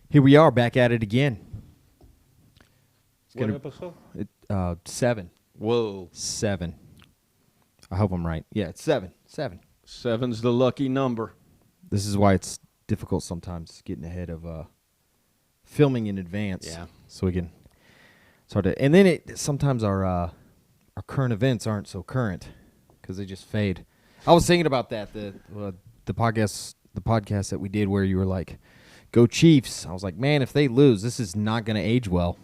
Here we are back at it again. What episode? 7. Whoa. 7. I hope I'm right. Yeah, it's 7. 7. 7's the lucky number. This is why it's difficult sometimes getting ahead of filming in advance. Yeah. So we can. It's hard to. And then sometimes our current events aren't so current because they just fade. I was thinking about that the podcast that we did where you were like, "Go Chiefs." I was like, man, if they lose, this is not going to age well.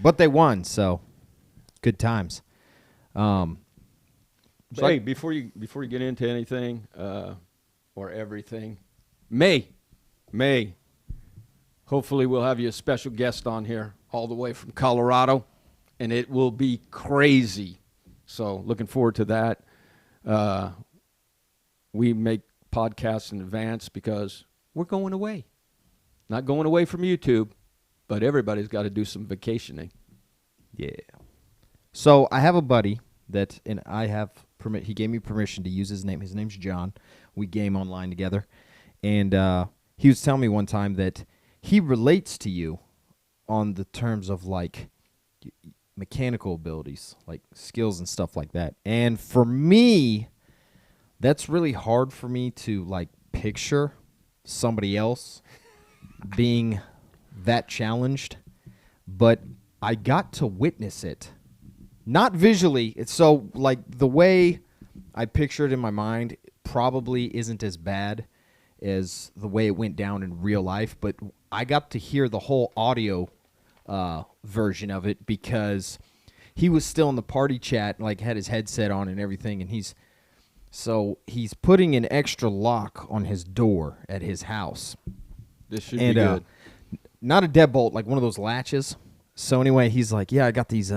But they won, so good times. Hey, before you get into anything or everything, May, hopefully we'll have you a special guest on here all the way from Colorado, and it will be crazy. So looking forward to that. We make podcasts in advance because we're going away. Not going away from YouTube, but everybody's got to do some vacationing. Yeah. So I have a buddy and I have he gave me permission to use his name. His name's John. We game online together. And he was telling me one time that he relates to you on the terms of like mechanical abilities, like skills and stuff like that. And for me, that's really hard for me to like picture somebody else being that challenged, but I got to witness it. Not visually. It's so like the way I picture it in my mind probably isn't as bad as the way it went down in real life, but I got to hear the whole audio version of it because he was still in the party chat, like had his headset on and everything, and he's putting an extra lock on his door at his house. This should be good. Not a deadbolt, like one of those latches. So anyway, he's like, yeah, I got these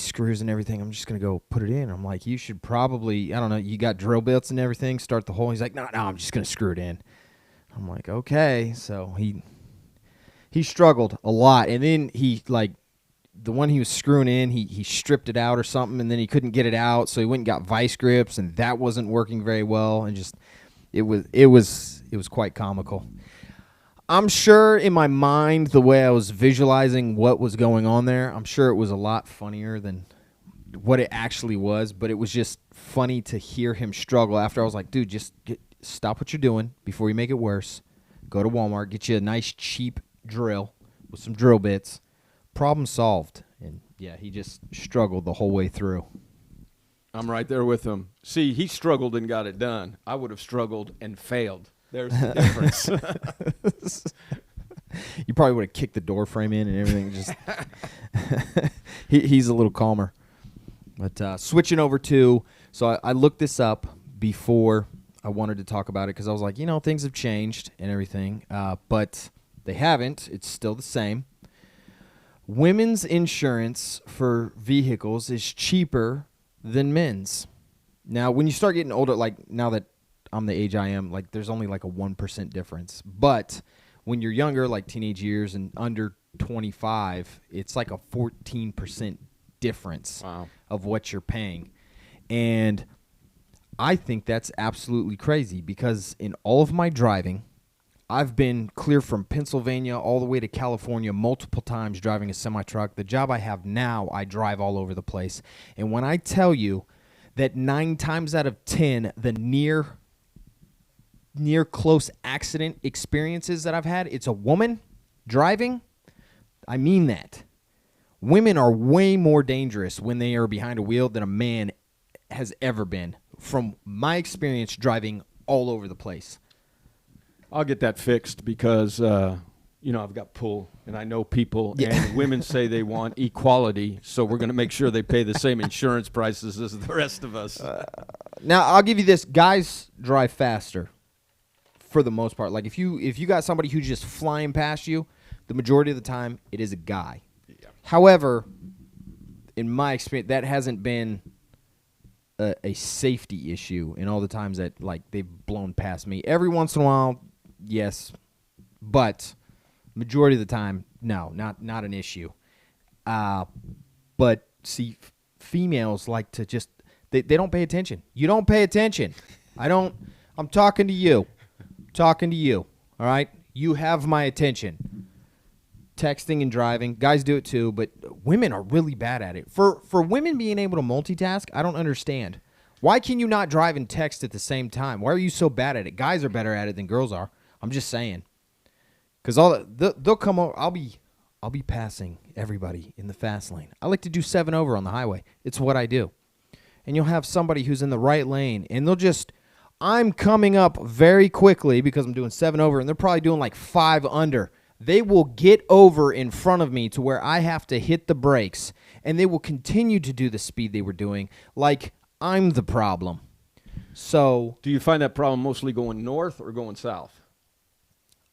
screws and everything. I'm just going to go put it in. I'm like, you should probably, I don't know, you got drill bits and everything, start the hole. He's like, no, I'm just going to screw it in. I'm like, okay. So he struggled a lot. And then he, like, the one he was screwing in, he stripped it out or something, and then he couldn't get it out. So he went and got vice grips, and that wasn't working very well. And just, it was quite comical. I'm sure in my mind, the way I was visualizing what was going on there, I'm sure it was a lot funnier than what it actually was, but it was just funny to hear him struggle after I was like, dude, just stop what you're doing before you make it worse. Go to Walmart, get you a nice cheap drill with some drill bits. Problem solved. And, yeah, he just struggled the whole way through. I'm right there with him. See, he struggled and got it done. I would have struggled and failed. There's the difference. You probably would have kicked the door frame in and everything. Just he's a little calmer. But switching over to, so I looked this up before I wanted to talk about it because I was like, things have changed and everything. But they haven't. It's still the same. Women's insurance for vehicles is cheaper than men's. Now, when you start getting older, like now that I'm the age I am, like there's only like a 1% difference. But when you're younger, like teenage years and under 25, it's like a 14% difference of what you're paying. And I think that's absolutely crazy because in all of my driving, I've been clear from Pennsylvania all the way to California multiple times driving a semi-truck. The job I have now, I drive all over the place. And when I tell you that 9 times out of 10, the near close accident experiences that I've had, it's a woman driving. I mean that. Women are way more dangerous when they are behind a wheel than a man has ever been, from my experience driving all over the place. I'll get that fixed because, I've got pull, and I know people, and women say they want equality, so we're going to make sure they pay the same insurance prices as the rest of us. Now, I'll give you this. Guys drive faster for the most part. Like, if you got somebody who's just flying past you, the majority of the time, it is a guy. Yeah. However, in my experience, that hasn't been a safety issue in all the times that, like, they've blown past me. Every once in a while, yes, but majority of the time, no, not an issue. But see, females like to just they don't pay attention. You don't pay attention. I'm talking to you. All right? You have my attention. Texting and driving, guys do it too, but women are really bad at it. For women being able to multitask, I don't understand. Why can you not drive and text at the same time? Why are you so bad at it? Guys are better at it than girls are. I'm just saying. Because they'll come over. I'll be passing everybody in the fast lane. I like to do 7 over on the highway. It's what I do. And you'll have somebody who's in the right lane, and I'm coming up very quickly because I'm doing 7 over, and they're probably doing like 5 under. They will get over in front of me to where I have to hit the brakes, and they will continue to do the speed they were doing like I'm the problem. So, do you find that problem mostly going north or going south?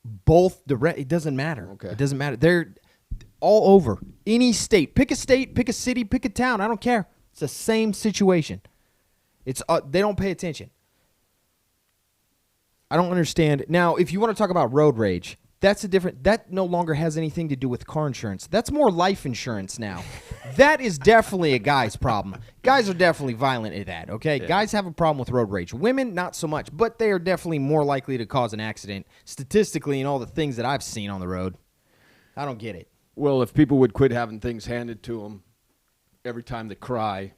Both it doesn't matter. Okay. It doesn't matter. They're all over. Any state, pick a city, pick a town. I don't care. It's the same situation. It's they don't pay attention. I don't understand. Now, if you want to talk about road rage, that no longer has anything to do with car insurance. That's more life insurance now. That is definitely a guy's problem. Guys are definitely violent at that, okay? Yeah. Guys have a problem with road rage. Women, not so much, but they are definitely more likely to cause an accident statistically in all the things that I've seen on the road. I don't get it. Well, if people would quit having things handed to them every time they cry,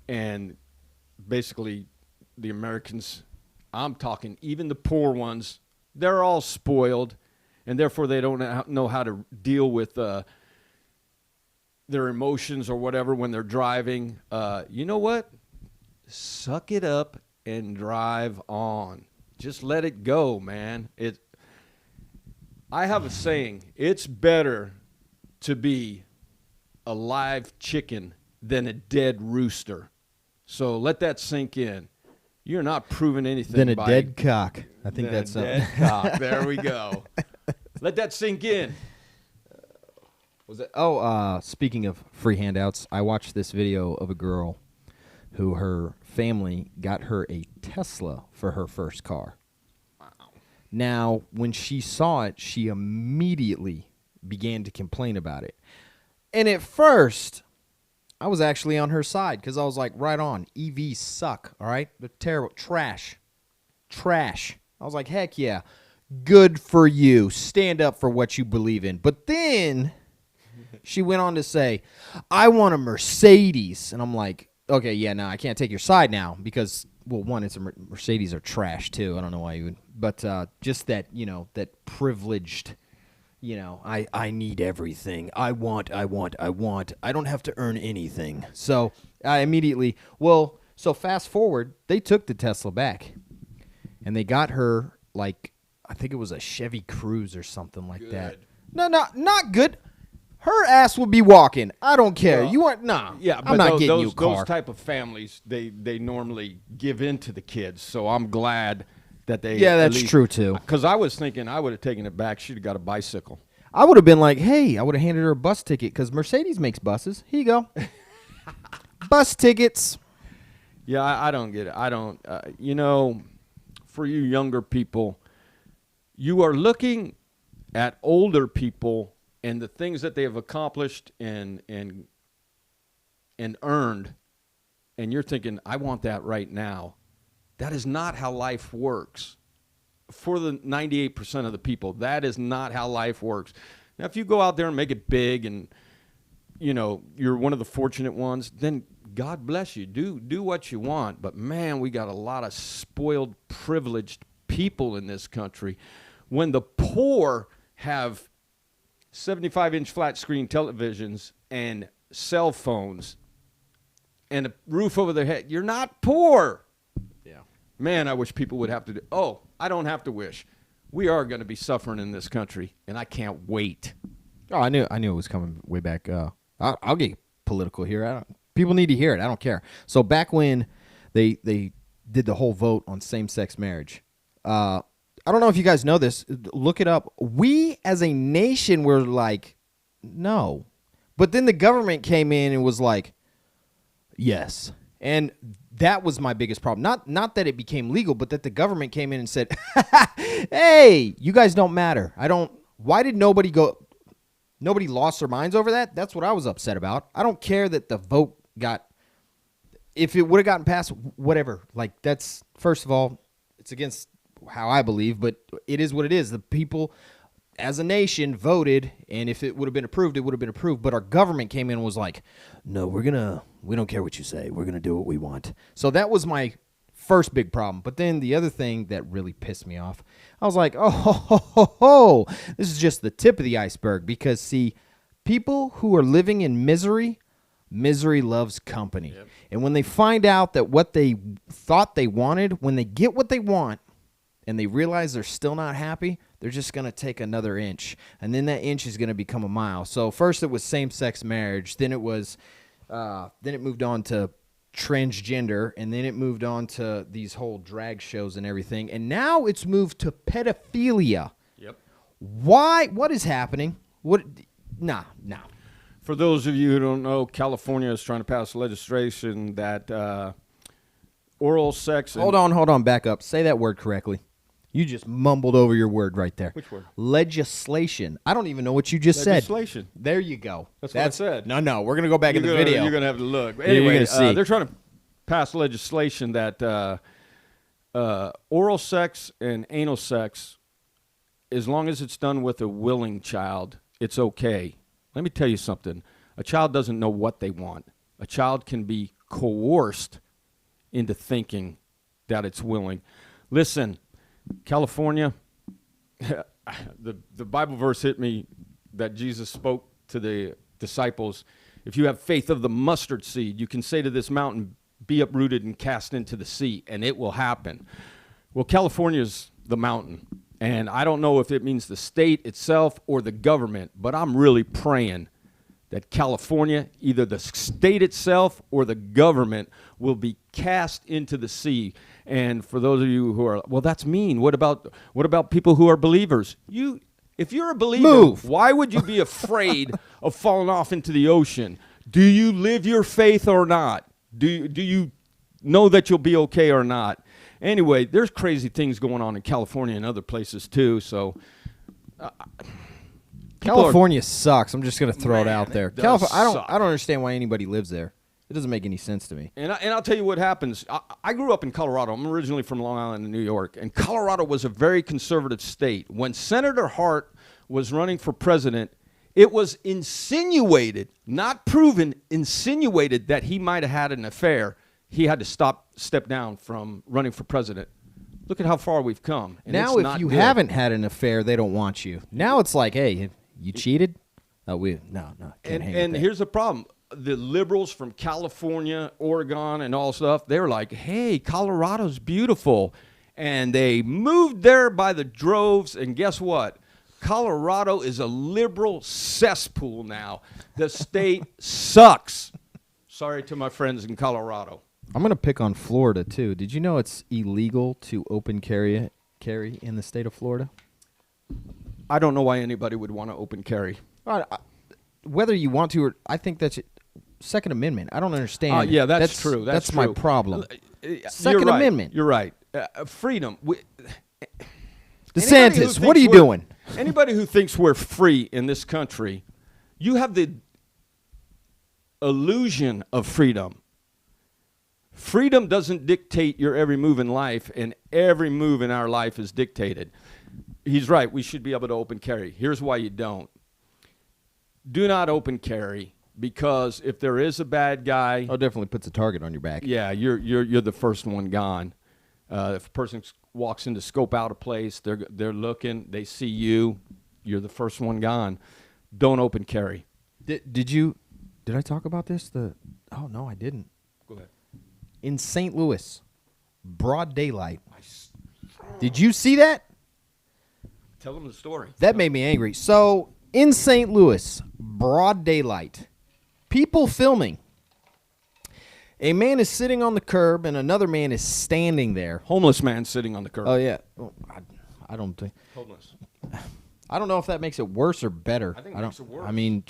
and basically the Americans, I'm talking even the poor ones, they're all spoiled, and therefore they don't know how to deal with their emotions or whatever when they're driving. You know what? Suck it up and drive on. Just let it go, man. I have a saying, it's better to be a live chicken than a dead rooster. So let that sink in. You're not proving anything. Than a dead cock. I think that's dead cock. There we go. Let that sink in. Speaking of free handouts, I watched this video of a girl who her family got her a Tesla for her first car. Wow. Now, when she saw it, she immediately began to complain about it. And at first, I was actually on her side because I was like, right on. EVs suck, all right? They're terrible. Trash. I was like, heck yeah. Good for you. Stand up for what you believe in. But then she went on to say, I want a Mercedes. And I'm like, okay, yeah, no, I can't take your side now because, well, one, it's Mercedes are trash too. I don't know why you would. But just that, that privileged, I need everything. I want. I don't have to earn anything. So I immediately, so fast forward, they took the Tesla back. And they got her, like, I think it was a Chevy Cruze or something like that. No, not good. Her ass would be walking. I don't care. You want Yeah, I'm not getting you a car. Those type of families, they normally give in to the kids. So I'm glad that they. Yeah, that's true too. Because I was thinking I would have taken it back. She'd have got a bicycle. I would have been like, hey, I would have handed her a bus ticket because Mercedes makes buses. Here you go. Bus tickets. Yeah, I don't get it. I don't. For you younger people, you are looking at older people and the things that they have accomplished and earned, and you're thinking, I want that right now. That is not how life works. For the 98% of the people, that is not how life works. Now, if you go out there and make it big and, you're one of the fortunate ones, then God bless you. Do what you want. But, man, we got a lot of spoiled, privileged people in this country. When the poor have 75-inch flat-screen televisions and cell phones and a roof over their head, you're not poor. Yeah. Man, I wish people would have to do. Oh, I don't have to wish. We are going to be suffering in this country, and I can't wait. Oh, I knew it was coming way back. I'll get political here. People need to hear it. I don't care. So back when they did the whole vote on same-sex marriage, I don't know if you guys know this. Look it up. We as a nation were like, no. But then the government came in and was like, yes. And that was my biggest problem. Not that it became legal, but that the government came in and said, hey, you guys don't matter. Why did nobody lost their minds over that? That's what I was upset about. I don't care that the vote if it would have gotten passed, whatever. Like, that's, first of all, it's against how I believe, but it is what it is. The people as a nation voted, and if it would have been approved, it would have been approved. But our government came in and was like, no, we don't care what you say. We're going to do what we want. So that was my first big problem. But then the other thing that really pissed me off, I was like, oh, this is just the tip of the iceberg. Because, see, people who are living in misery loves company. Yep. And when they find out that what they thought they wanted, when they get what they want and they realize they're still not happy, they're just going to take another inch. And then that inch is going to become a mile. So first it was same-sex marriage. Then it was, then it moved on to transgender. And then it moved on to these whole drag shows and everything. And now it's moved to pedophilia. Yep. Why? What is happening? Nah. For those of you who don't know, California is trying to pass legislation that oral sex... Hold on, back up. Say that word correctly. You just mumbled over your word right there. Which word? Legislation. I don't even know what you just said. Legislation. There you go. That's what I said. No. We're going to go back in the video. You're going to have to look. Yeah, anyway, see. They're trying to pass legislation that oral sex and anal sex, as long as it's done with a willing child, it's okay. Let me tell you something. A child doesn't know what they want. A child can be coerced into thinking that it's willing. Listen, California, the Bible verse hit me that Jesus spoke to the disciples. If you have faith of the mustard seed, you can say to this mountain, be uprooted and cast into the sea, and it will happen. Well, California's the mountain. And I don't know if it means the state itself or the government, but I'm really praying that California, either the state itself or the government, will be cast into the sea. And for those of you who are, well, that's mean. What about people who are believers? If you're a believer, move. Why would you be afraid of falling off into the ocean? Do you live your faith or not? Do you know that you'll be okay or not? Anyway, there's crazy things going on in California and other places too. So, California sucks. I'm just going to throw it out there. I don't understand why anybody lives there. It doesn't make any sense to me. And I'll tell you what happens. I grew up in Colorado. I'm originally from Long Island, New York, and Colorado was a very conservative state. When Senator Hart was running for president, it was insinuated, not proven, insinuated that he might have had an affair. He had to step down from running for president. Look at how far we've come. And now, if you haven't had an affair, they don't want you. Now it's like, hey, you cheated? No, can't hang And with here's the problem. The liberals from California, Oregon, and all stuff, they're like, hey, Colorado's beautiful. And they moved there by the droves, and guess what? Colorado is a liberal cesspool now. The state sucks. Sorry to my friends in Colorado. I'm going to pick on Florida, too. Did you know it's illegal to open carry in the state of Florida? I don't know why anybody would want to open carry. Whether you want to or I think that's Second Amendment. I don't understand. Yeah, that's true. That's true. My problem. Second Amendment. You're right. Freedom. DeSantis, what are you doing? Anybody who thinks we're free in this country, you have the illusion of freedom. Freedom doesn't dictate your every move in life, and every move in our life is dictated. He's right. We should be able to open carry. Here's why you don't. Do not open carry, because if there is a bad guy, it definitely puts a target on your back. Yeah, you're the first one gone. If a person walks in to scope out a place, they're looking, they see you, you're the first one gone. Don't open carry. Did I talk about this? Oh no, I didn't. Go ahead. In St. Louis, broad daylight. Did you see that? Tell them the story. That made me angry. So, in St. Louis, broad daylight, people filming. A man is sitting on the curb and another man is standing there. Homeless man sitting on the curb. Oh, yeah. I don't think. Homeless. I don't know if that makes it worse or better. I think it makes it worse. I mean,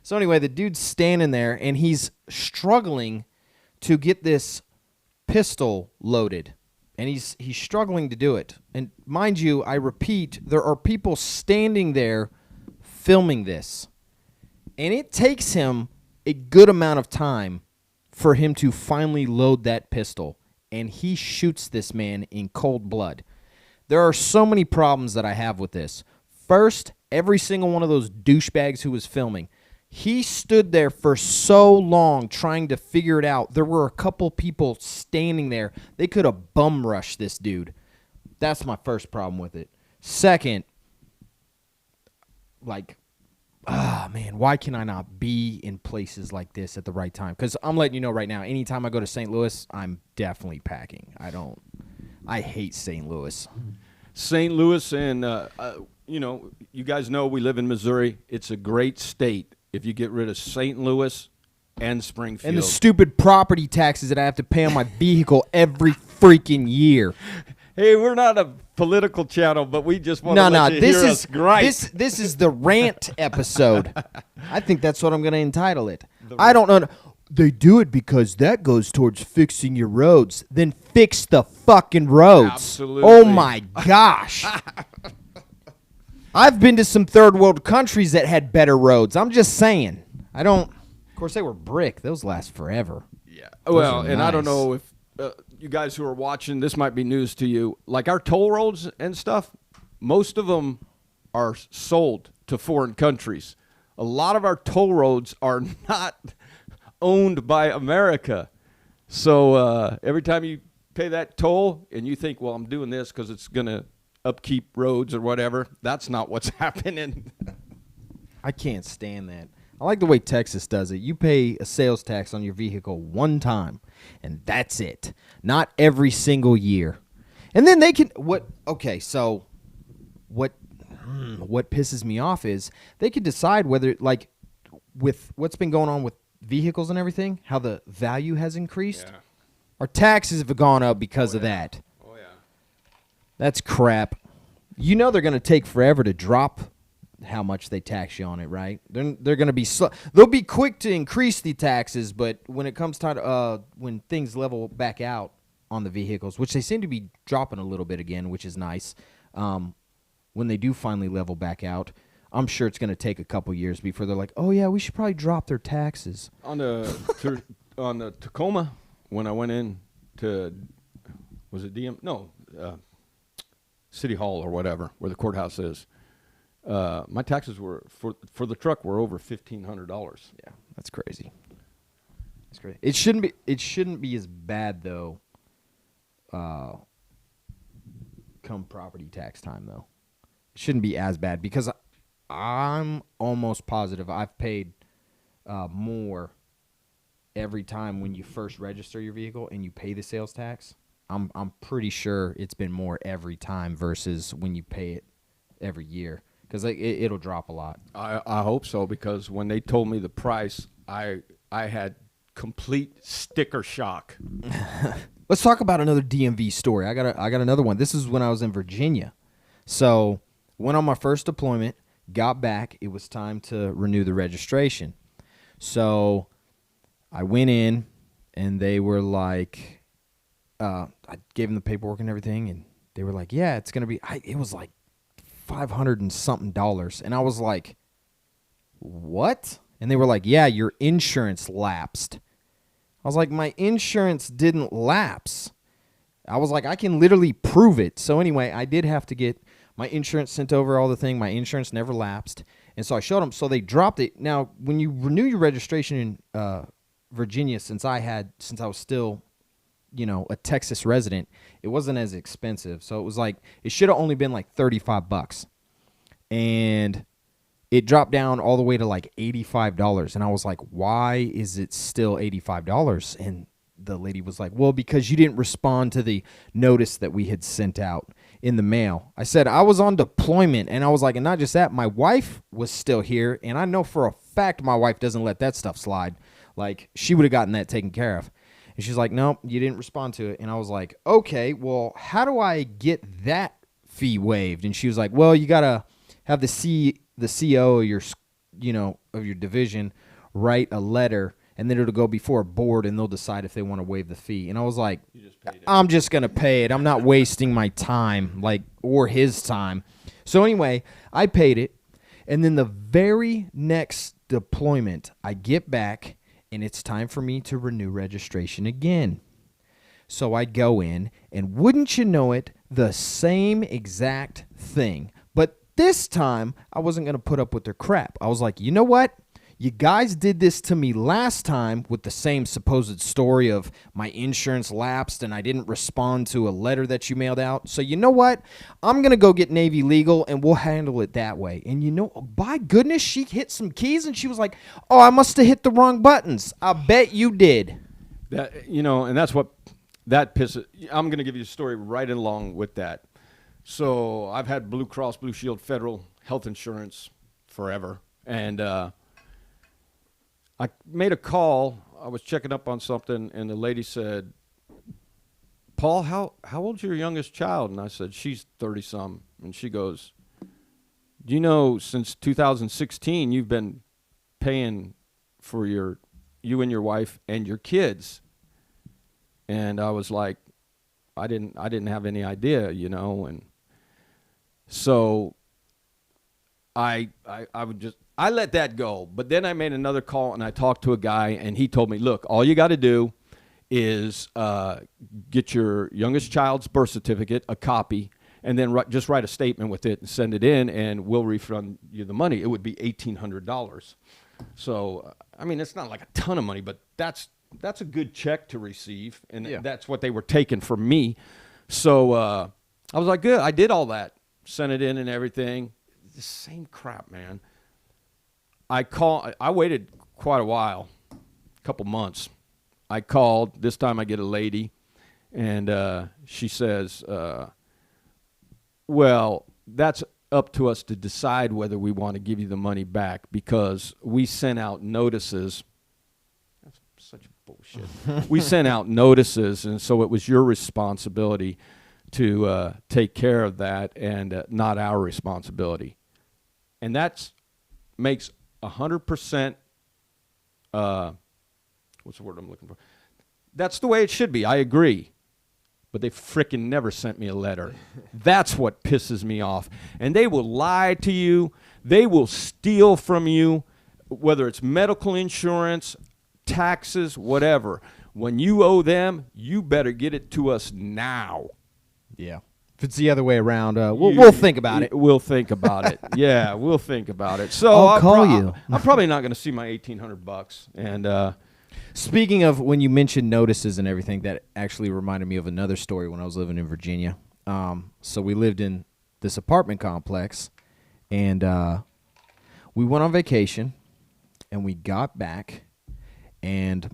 so anyway, the dude's standing there and he's struggling to get this pistol loaded. And he's struggling to do it. And mind you, I repeat, there are people standing there filming this. And it takes him a good amount of time for him to finally load that pistol. And he shoots this man in cold blood. There are so many problems that I have with this. First, every single one of those douchebags who was filming, he stood there for so long trying to figure it out. There were a couple people standing there. They could have bum rushed this dude. That's my first problem with it. Second, like, man, why can I not be in places like this at the right time? Because I'm letting you know right now, anytime I go to St. Louis, I'm definitely packing. I hate St. Louis. St. Louis and, you guys know we live in Missouri. It's a great state if you get rid of St. Louis and Springfield. And the stupid property taxes that I have to pay on my vehicle every freaking year. Hey, we're not a political channel, but we just want to let you hear us gripe. This is the rant episode. I think that's what I'm going to entitle it. I don't know. They do it because that goes towards fixing your roads. Then fix the fucking roads. Absolutely. Oh, my gosh. I've been to some third world countries that had better roads. I'm just saying. Of course, they were brick. Those last forever. Yeah. Those Well, are and nice. I don't know if you guys who are watching, this might be news to you. Like our toll roads and stuff, most of them are sold to foreign countries. A lot of our toll roads are not owned by America. So every time you pay that toll and you think, well, I'm doing this because it's going to upkeep roads or whatever, that's not what's happening. I can't stand that. I like the way Texas does it. You pay a sales tax on your vehicle one time, and that's it. Not every single year. And then they can what pisses me off is they could decide whether, like, with what's been going on with vehicles and everything, how the value has increased. Yeah. Our taxes have gone up because of that. Oh, yeah. That's crap. You know they're going to take forever to drop how much they tax you on it, right? They're going to be they'll be quick to increase the taxes, but when it comes time to when things level back out on the vehicles, which they seem to be dropping a little bit again, which is nice. When they do finally level back out, I'm sure it's going to take a couple years before they're like, "Oh yeah, we should probably drop their taxes." On the Tacoma, when I went in to, was it City Hall or whatever, where the courthouse is. My taxes were for the truck were over $1,500. Yeah, that's crazy. That's crazy. It shouldn't be as bad though. Come property tax time though, it shouldn't be as bad because I'm almost positive I've paid more every time when you first register your vehicle and you pay the sales tax. I'm pretty sure it's been more every time versus when you pay it every year. Because it'll drop a lot. I hope so, because when they told me the price, I had complete sticker shock. Let's talk about another DMV story. I got another one. This is when I was in Virginia. So went on my first deployment, got back. It was time to renew the registration. So I went in, and they were like, I gave them the paperwork and everything, and they were like, yeah, it's going to be, it was like $500 and something, and I was like, what? And they were like, yeah, your insurance lapsed. I was like, my insurance didn't lapse. I was like, I can literally prove it. So anyway, I did have to get my insurance sent over, all the thing. My insurance never lapsed, and so I showed them. So they dropped it. Now, when you renew your registration in Virginia, since I was still, a Texas resident, it wasn't as expensive. So it was like, it should have only been like $35. And it dropped down all the way to like $85. And I was like, why is it still $85? And the lady was like, well, because you didn't respond to the notice that we had sent out in the mail. I said, I was on deployment. And I was like, and not just that, my wife was still here. And I know for a fact my wife doesn't let that stuff slide. Like, she would have gotten that taken care of. And she's like, nope, you didn't respond to it. And I was like, okay, well, how do I get that fee waived? And she was like, well, you got to have the CO of your division write a letter, and then it'll go before a board, and they'll decide if they want to waive the fee. And I was like, I'm just going to pay it. I'm not wasting my time, or his time. So anyway, I paid it. And then the very next deployment, I get back, and it's time for me to renew registration again. So I go in, and wouldn't you know it, the same exact thing. But this time, I wasn't going to put up with their crap. I was like, you know what? You guys did this to me last time with the same supposed story of my insurance lapsed and I didn't respond to a letter that you mailed out. So you know what? I'm going to go get Navy legal and we'll handle it that way. And you know, by goodness, she hit some keys and she was like, oh, I must have hit the wrong buttons. I bet you did. That, you know, and that's what that pisses. I'm going to give you a story right along with that. So I've had Blue Cross Blue Shield federal health insurance forever. And I made a call. I was checking up on something, and the lady said, Paul, how old's your youngest child? And I said, she's 30-some. And she goes, do you know since 2016 you've been paying for you and your wife and your kids? And I was like, I didn't have any idea, you know. And so I let that go. But then I made another call and I talked to a guy and he told me, look, all you got to do is get your youngest child's birth certificate, a copy, and then just write a statement with it and send it in and we'll refund you the money. It would be $1,800. So, I mean, it's not like a ton of money, but that's a good check to receive. And that's what they were taking from me. So I was like, good. I did all that, sent it in and everything. The same crap, man. I waited quite a while, a couple months. I called. This time I get a lady, and she says, well, that's up to us to decide whether we want to give you the money back because we sent out notices. That's such bullshit. We sent out notices, and so it was your responsibility to take care of that and not our responsibility. And that makes 100%, what's the word I'm looking for? That's the way it should be. I agree. But they frickin' never sent me a letter. That's what pisses me off. And they will lie to you. They will steal from you, whether it's medical insurance, taxes, whatever. When you owe them, you better get it to us now. Yeah. If it's the other way around, we'll think about it. We'll think about it. Yeah, we'll think about it. So I'll call you. I'm probably not going to see my $1,800. And speaking of when you mentioned notices and everything, that actually reminded me of another story when I was living in Virginia. So we lived in this apartment complex, and we went on vacation, and we got back, and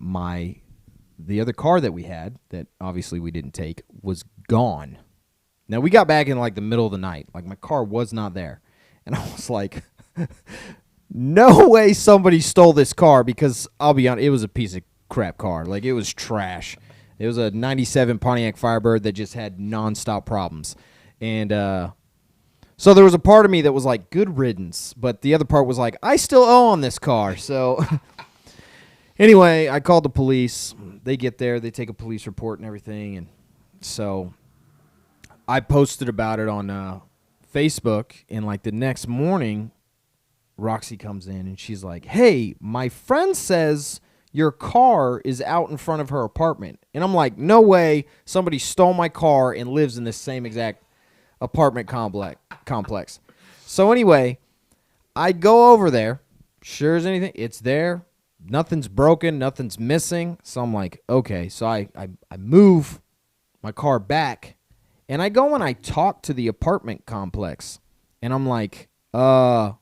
the other car that we had that obviously we didn't take was gone. Now, we got back in, like, the middle of the night. Like, my car was not there. And I was like, no way somebody stole this car because, I'll be honest, it was a piece of crap car. Like, it was trash. It was a 97 Pontiac Firebird that just had nonstop problems. And so there was a part of me that was like, good riddance. But the other part was like, I still owe on this car. So anyway, I called the police. They get there. They take a police report and everything. And so I posted about it on Facebook, and like the next morning, Roxy comes in and she's like, hey, my friend says your car is out in front of her apartment. And I'm like, no way somebody stole my car and lives in this same exact apartment complex. So anyway, I go over there. Sure as anything, it's there. Nothing's broken. Nothing's missing. So I'm like, okay. So I move my car back. And I go and I talk to the apartment complex, and I'm like, what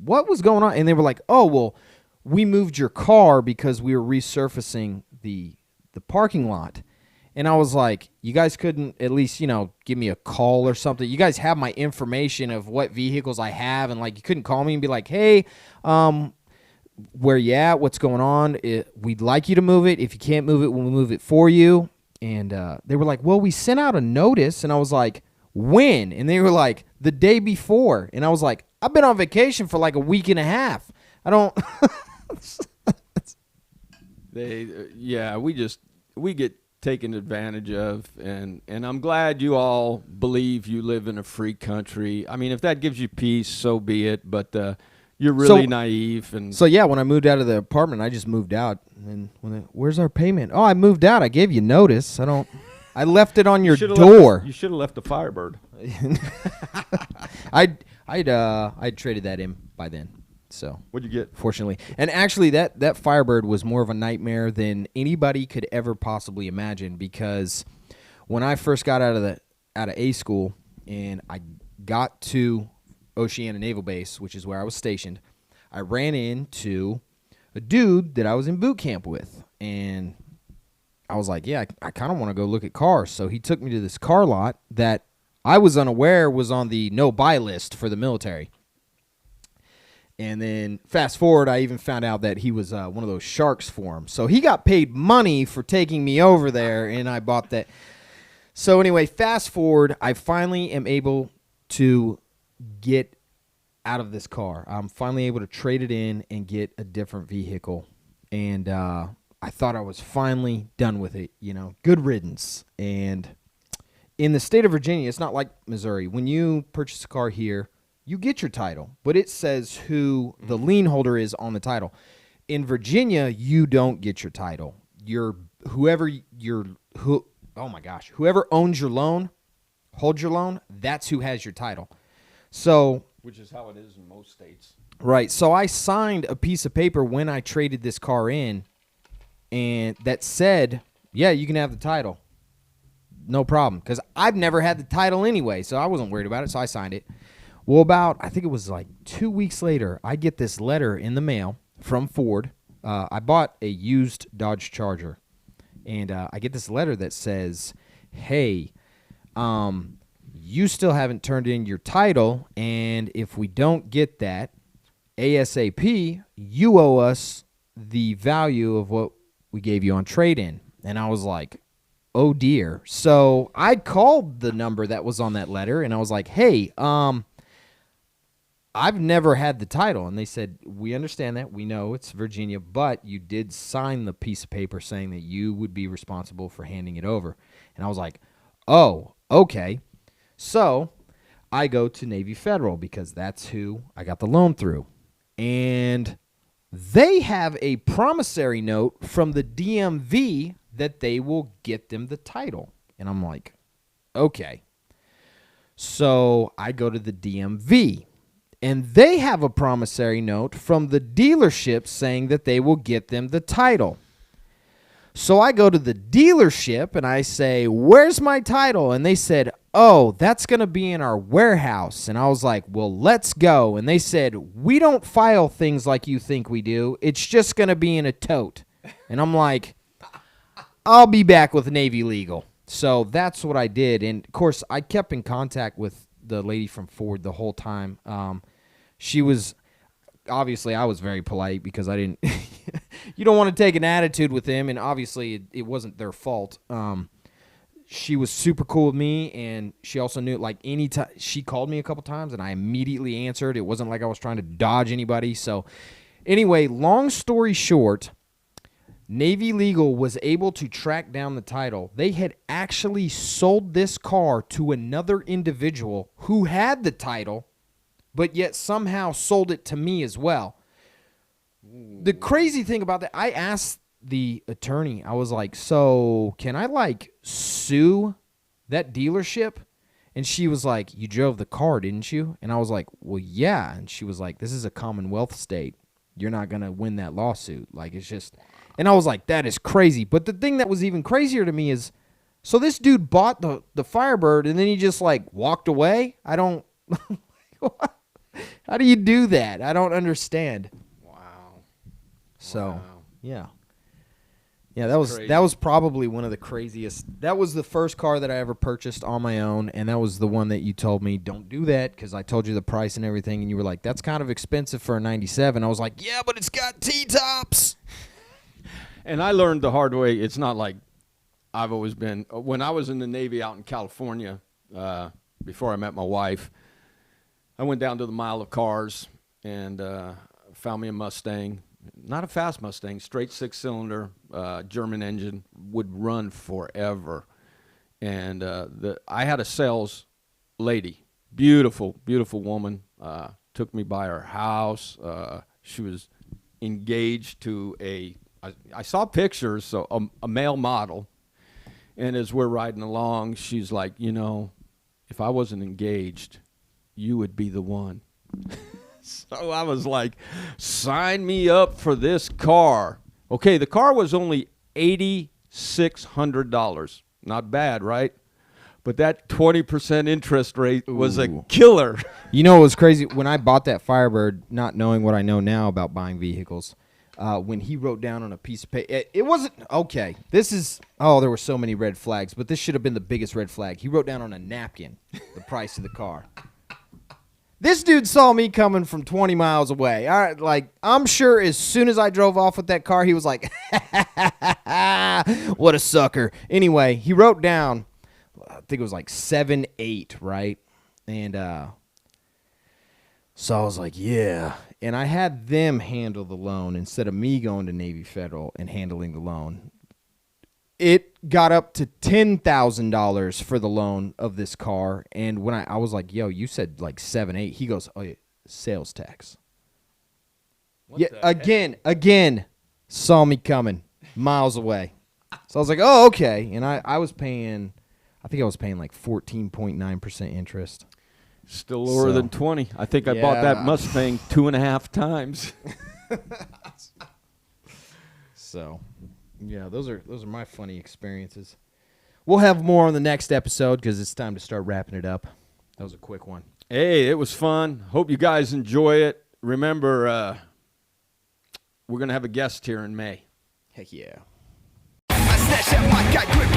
was going on? And they were like, oh, well, we moved your car because we were resurfacing the parking lot. And I was like, you guys couldn't at least, give me a call or something? You guys have my information of what vehicles I have, and like you couldn't call me and be like, hey, where you at? What's going on? We'd like you to move it. If you can't move it, we'll move it for you. And they were like, well, we sent out a notice. And I was like, when? And they were like, the day before. And I was like, I've been on vacation for like a week and a half. I don't. We get taken advantage of. And I'm glad you all believe you live in a free country. I mean, if that gives you peace, so be it. But you're really naive. And so, yeah, when I moved out of the apartment, I just moved out. And where's our payment? Oh, I moved out. I gave you notice. I don't. I left it on your should've door. You should have left the Firebird. I'd traded that in by then. So What'd you get? fortunately, and actually, that Firebird was more of a nightmare than anybody could ever possibly imagine. Because when I first got out of A school and I got to Oceana Naval Base, which is where I was stationed, I ran into a dude that I was in boot camp with, and I was like, yeah, I kind of want to go look at cars. So he took me to this car lot that I was unaware was on the no-buy list for the military. And then fast forward, I even found out that he was one of those sharks for him. So he got paid money for taking me over there, and I bought that. So anyway, fast forward, I finally am able to get out of this car. I'm finally able to trade it in and get a different vehicle. And I thought I was finally done with it, good riddance. And in the state of Virginia, it's not like Missouri. When you purchase a car here, you get your title, but it says who the lien holder is on the title. In Virginia, you don't get your title. Whoever owns your loan, holds your loan, that's who has your title. So, Which is how it is in most states. right. So I signed a piece of paper when I traded this car in, and that said, yeah, you can have the title. No problem, because I've never had the title anyway, so I wasn't worried about it, so I signed it. Well, I think it was like 2 weeks later, I get this letter in the mail from Ford. I bought a used Dodge Charger, and I get this letter that says, hey, you still haven't turned in your title, and if we don't get that ASAP, you owe us the value of what we gave you on trade-in. And I was like, oh dear. So I called the number that was on that letter, and I was like, hey, I've never had the title. And they said, we understand that. We know it's Virginia, but you did sign the piece of paper saying that you would be responsible for handing it over. And I was like, oh, okay. So I go to Navy Federal because that's who I got the loan through. And they have a promissory note from the DMV that they will get them the title. And I'm like, okay. So I go to the DMV. And they have a promissory note from the dealership saying that they will get them the title. So I go to the dealership and I say, where's my title? And they said, oh, that's going to be in our warehouse. And I was like, well, let's go. And they said, we don't file things like you think we do. It's just going to be in a tote. And I'm like, I'll be back with Navy Legal. So that's what I did. And, of course, I kept in contact with the lady from Ford the whole time. She was obviously I was very polite because I didn't you don't want to take an attitude with them, and obviously it wasn't their fault. She was super cool with me, and she also knew, like, anytime she called me a couple times and I immediately answered. It wasn't like I was trying to dodge anybody. So anyway, long story short, Navy Legal was able to track down the title. They had actually sold this car to another individual who had the title, but yet somehow sold it to me as well. The crazy thing about that, I asked the attorney, I was like, so can I, like, sue that dealership? And she was like, you drove the car, didn't you? And I was like, well, yeah. And she was like, this is a Commonwealth state. You're not going to win that lawsuit. Like, it's just... And I was like, that is crazy. But the thing that was even crazier to me is, so this dude bought the Firebird and then he just, like, walked away? I don't... How do you do that? I don't understand. Wow. So, Wow. yeah. Yeah, that was probably one of the craziest. That was the first car that I ever purchased on my own, and that was the one that you told me, don't do that, because I told you the price and everything, and you were like, that's kind of expensive for a 97. I was like, yeah, but it's got T-tops. And I learned the hard way. It's not like I've always been. When I was in the Navy out in California, before I met my wife, I went down to the mile of cars and found me a Mustang. Not a fast Mustang, straight six-cylinder, German engine, would run forever. And I had a sales lady, beautiful, beautiful woman, took me by her house. She was engaged to I saw pictures, so a male model, And as we're riding along, she's like, if I wasn't engaged, you would be the one. So I was like, sign me up for this car. Okay, the car was only $8,600. Not bad, right? But that 20% interest rate was a killer. You know, it was crazy. When I bought that Firebird, not knowing what I know now about buying vehicles, when he wrote down on a piece of paper, it wasn't, okay, there were so many red flags, but this should have been the biggest red flag. He wrote down on a napkin the price of the car. This dude saw me coming from 20 miles away. All right, like, I'm sure as soon as I drove off with that car, he was like, what a sucker. Anyway, he wrote down, I think it was like 7.8, right? And so I was like, yeah. And I had them handle the loan instead of me going to Navy Federal and handling the loan. It got up to $10,000 for the loan of this car. And when I was like, yo, you said like 7.8. He goes, oh, yeah, sales tax. Again, saw me coming miles away. So I was like, oh, okay. And I was paying like 14.9% interest. Still lower than 20. I think I bought that Mustang 2.5 times. So, yeah, those are my funny experiences. We'll have more on the next episode because it's time to start wrapping it up. That was a quick one. Hey, it was fun. Hope you guys enjoy it. Remember, we're going to have a guest here in May. Heck yeah. I snatch that mic, I grip